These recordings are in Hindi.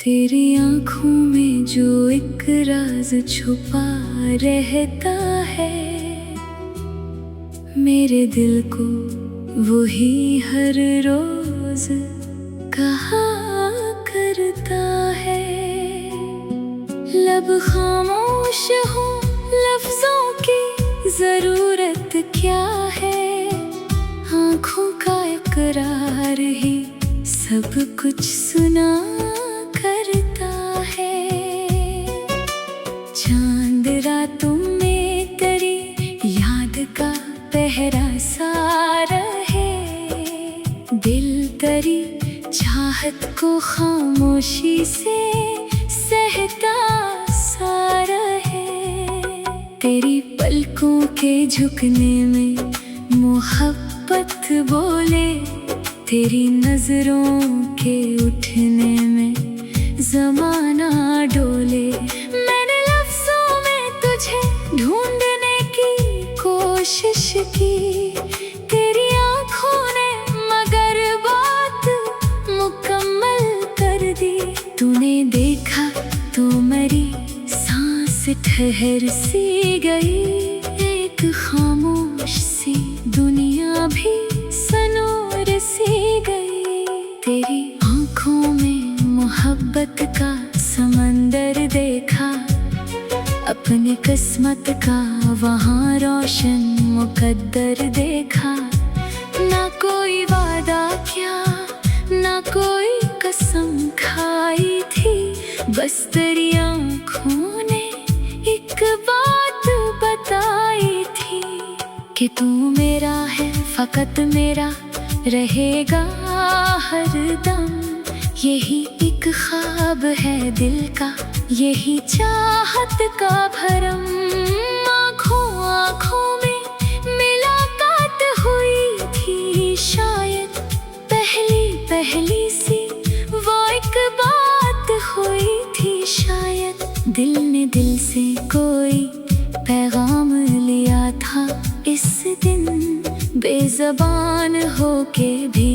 तेरी आँखों में जो एक राज छुपा रहता है, मेरे दिल को वही हर रोज कहा करता है। लब खामोश हो, लफ्जों की जरूरत क्या है, आँखों का इकरार ही सब कुछ सुना करता है। चांद रातों में तेरी याद का पहरा सा रहे, दिल तेरी चाहत को खामोशी से सहता सा रहे। तेरी पलकों के झुकने में मोहब्बत बोले, तेरी नजरों के उठने में ज़माना डोले। मैंने लफ्ज़ों में तुझे ढूंढने की कोशिश की, तेरी आँखों ने मगर बात मुकम्मल कर दी। तूने देखा तो मेरी सांस ठहर सी गई, एक खामोश सी दुनिया भी सनूर सी गई। तेरी आँखों में मोहब्बत का समंदर देखा, अपनी किस्मत का वहाँ रोशन मुकद्दर देखा। ना कोई वादा किया, ना कोई कसम खाई थी, बस तेरी आँखों ने एक बात बताई थी कि तू मेरा है, फकत मेरा रहेगा हरदम। यही एक ख्वाब है दिल का, यही चाहत का भरम। आँखों आँखों में मुलाकात हुई थी, शायद पहली सी वो एक बात हुई थी। शायद दिल ने दिल से कोई पैगाम लिया था इस दिन, बेज़बान होके भी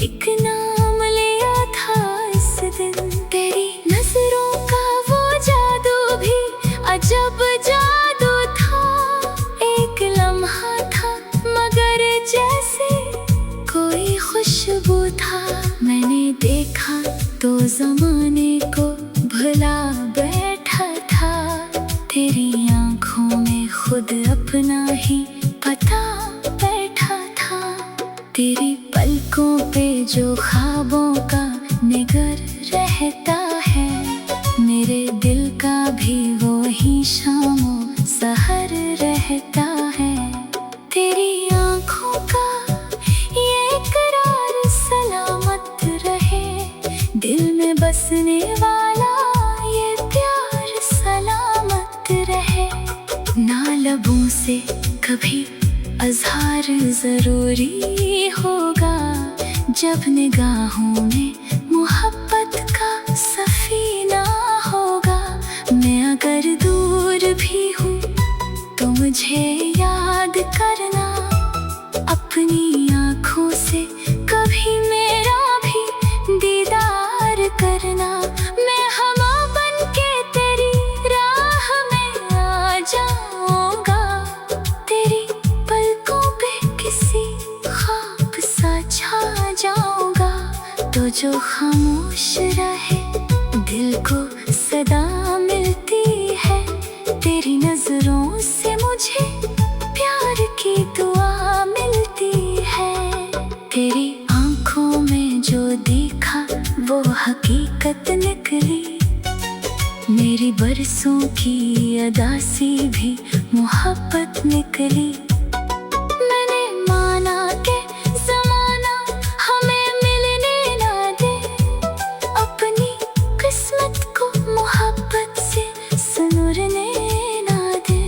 एक नाम लिया था इस दिन। तेरी नजरों का वो जादू भी अजब जादू था, एक लम्हा था मगर जैसे कोई खुशबू था। मैंने देखा तो ज़माने को भुला बैठा था, तेरी आँखों में खुद अपना ही पता बैठा था। तेरी पलकों पे जो ख्वाबों का निगर रहता है, मेरे दिल का भी वो ही शामों सहर रहता है। तेरी आँखों का ये इकरार सलामत रहे, दिल में बसने वाला ये प्यार सलामत रहे। ना लबों से कभी अज़हार ज़रूरी होगा, जब निगाहों में मोहब्बत का सफीना होगा। मैं अगर दूर भी हूँ तो मुझे याद करना, अपनी आँखों से कभी मेरा भी दीदार करना। मैं हवा बन के तेरी राह में आ जाऊँगा, तेरी पलकों पे किसी ख्वाब सा छा जाऊँगा। तो जो खामोश रहे दिल को सदा मिलती है, तेरी नजरों से मुझे प्यार की दुआ मिलती है। तेरी आँखों में जो देखा वो हकीकत निकली, मेरी बरसों की अदा सी भी मोहब्बत निकली। मैंने माना कि ज़माना हमें मिलने ना दे, अपनी किस्मत को मोहब्बत से सनूरने ना दे।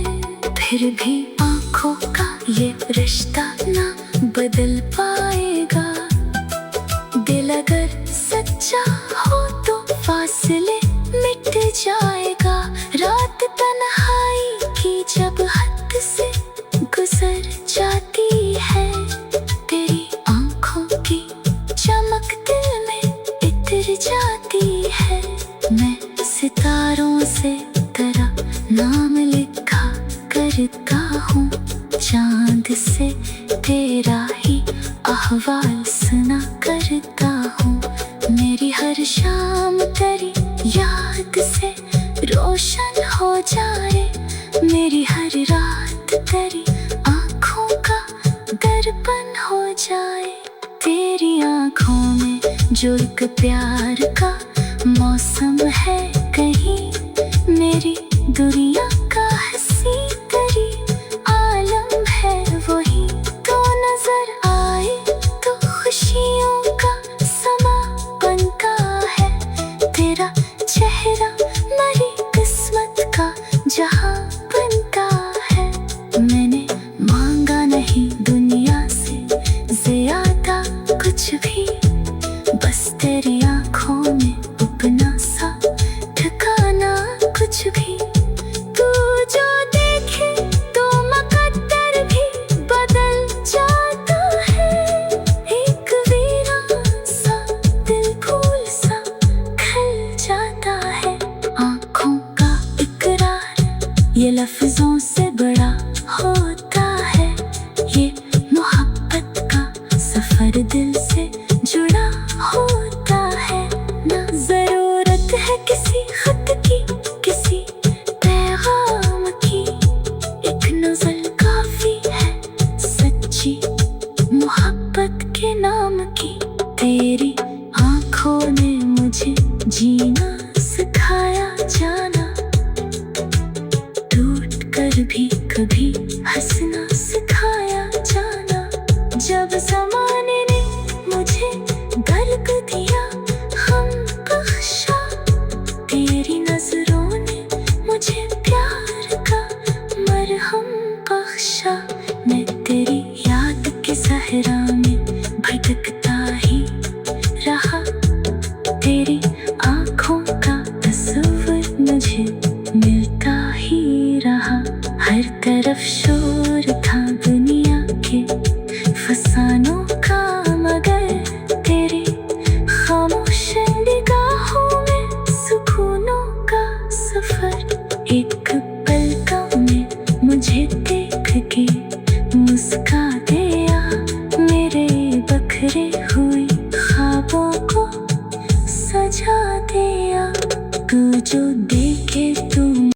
फिर भी आँखों का ये रिश्ता ना बदल पाएगा, दिल अगर सच्चा हो तो फासले मिट जाएगा। रात तन्हाई की जब हद से गुजर जाती है, तेरी आँखों की चमक दिल में इतर जाती है। करता हूँ चांद से तेरा ही अहवाल सुना करता हूँ। मेरी हर शाम तेरी याद से रोशन हो जाए, मेरी हर रात तेरी आँखों का दर्पण हो जाए। तेरी आँखों में जो एक प्यार का मौसम है कहीं, मेरी दुनिया का हंसी तेरी आलम है वही। तो नजर आए तो खुशियों का समा बनता है, तेरा चेहरा मेरी किस्मत का जहां बनता है। मैंने मांगा नहीं दुनिया से ज्यादा कुछ भी, बस तेरी आंखों में अपना सा ठिकाना कुछ भी। तू जो देखे तो मुकद्दर भी बदल जाता है, एक वीरान सा दिल फूल सा खिल जाता है। आँखों का इकरार ये लफ्जों से बड़ा होता है, ये मोहब्बत का सफर दिल से जुड़ा होता है। ना जरूरत है किसी खत की, किसी पैगाम की, एक नज़र काफी है सच्ची मोहब्बत के नाम की। तेरी आँखों ने मुझे जीना सिखाया, जाना टूट कर भी कभी हंसना सिखाया जाना। जब ज़माने ने मुझे दर्द दिया हम बख्शा, तेरी नजरों ने मुझे प्यार का मरहम बख्शा। मैं तेरी याद के सहरा में भटकता ही रहा, तेरी आँखों का तस्वीर मुझे मिलता ही रहा। हर तरफ शोर था दुनिया के फसानों का, मगर तेरी खामोश निगाहों में सुकूनों का सफर एक